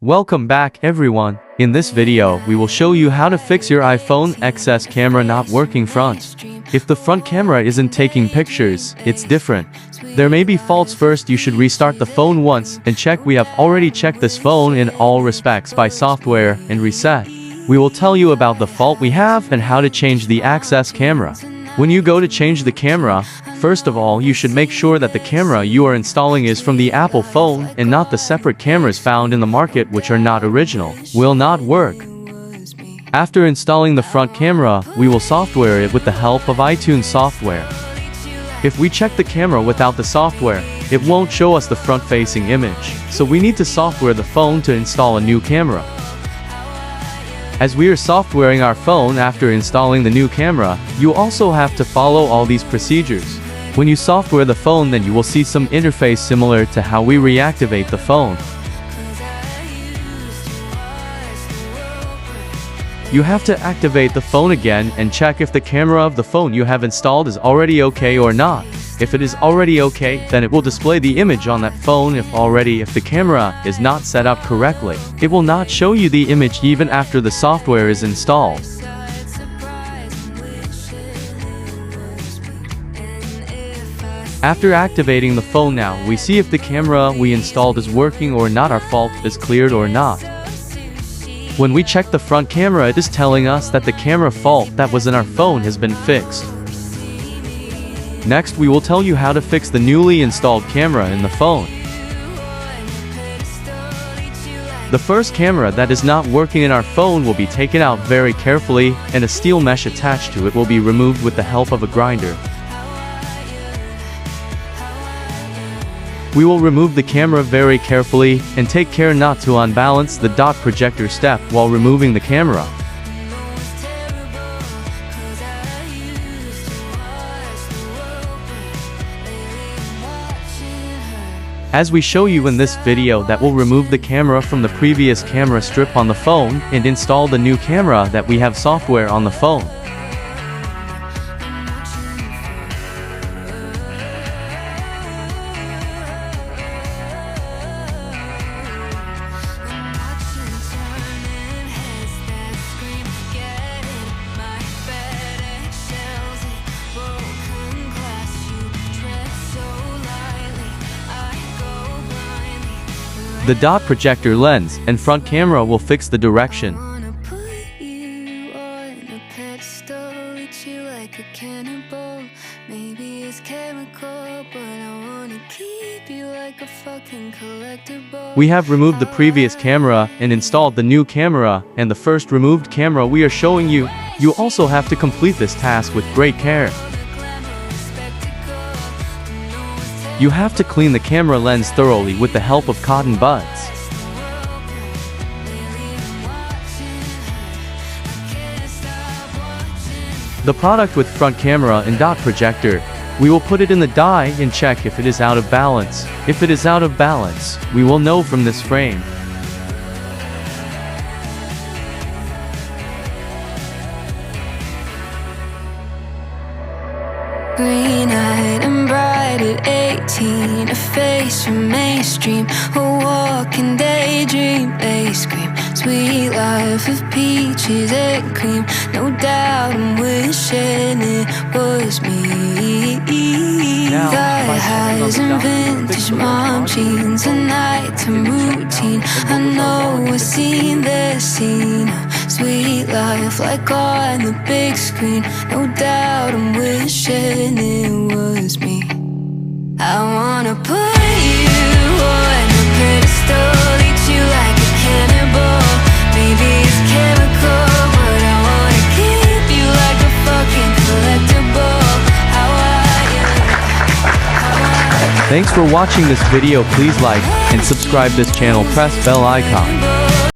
Welcome back everyone. In this video, we will show you how to fix your iPhone XS camera not working front. If the front camera isn't taking pictures, it's different. There may be faults. First, you should restart the phone once and check. We have already checked this phone in all respects by software and reset. We will tell you about the fault we have and how to change the XS camera. When you go to change the camera, first of all, you should make sure that the camera you are installing is from the Apple phone and not the separate cameras found in the market which are not original, will not work. After installing the front camera, we will software it with the help of iTunes software. If we check the camera without the software, it won't show us the front-facing image, so we need to software the phone to install a new camera. As we are softwaring our phone after installing the new camera, you also have to follow all these procedures. When you software the phone, then you will see some interface similar to how we reactivate the phone. You have to activate the phone again and check if the camera of the phone you have installed is already okay or not. If it is already okay, then it will display the image on that phone. If the camera is not set up correctly, it will not show you the image even after the software is installed. After activating the phone now, we see if the camera we installed is working or not, our fault is cleared or not. When we check the front camera, it is telling us that the camera fault that was in our phone has been fixed. Next, we will tell you how to fix the newly installed camera in the phone. The first camera that is not working in our phone will be taken out very carefully, and a steel mesh attached to it will be removed with the help of a grinder. We will remove the camera very carefully and take care not to unbalance the dot projector step while removing the camera. As we show you in this video, that will remove the camera from the previous camera strip on the phone and install the new camera that we have software on the phone. The dot projector lens and front camera will fix the direction. We have removed the previous camera and installed the new camera, and the first removed camera we are showing you. You also have to complete this task with great care. You have to clean the camera lens thoroughly with the help of cotton buds. The product with front camera and dot projector, we will put it in the die and check if it is out of balance. If it is out of balance, we will know from this frame. Green-eyed and bright at 18, a face from mainstream, a walking daydream. They scream, sweet life of peaches and cream. No doubt I'm wishing it was me. Thigh highs and vintage mom jeans, a nighttime routine. I know I've seen this scene. Sweet life like on the big screen. No doubt I'm wishing it was me. I wanna put you on a pedestal, eat you like a cannibal. Maybe it's chemical, but I wanna keep you like a fucking collectible. How are you? Thanks for watching this video. Please like and subscribe this channel, press bell icon.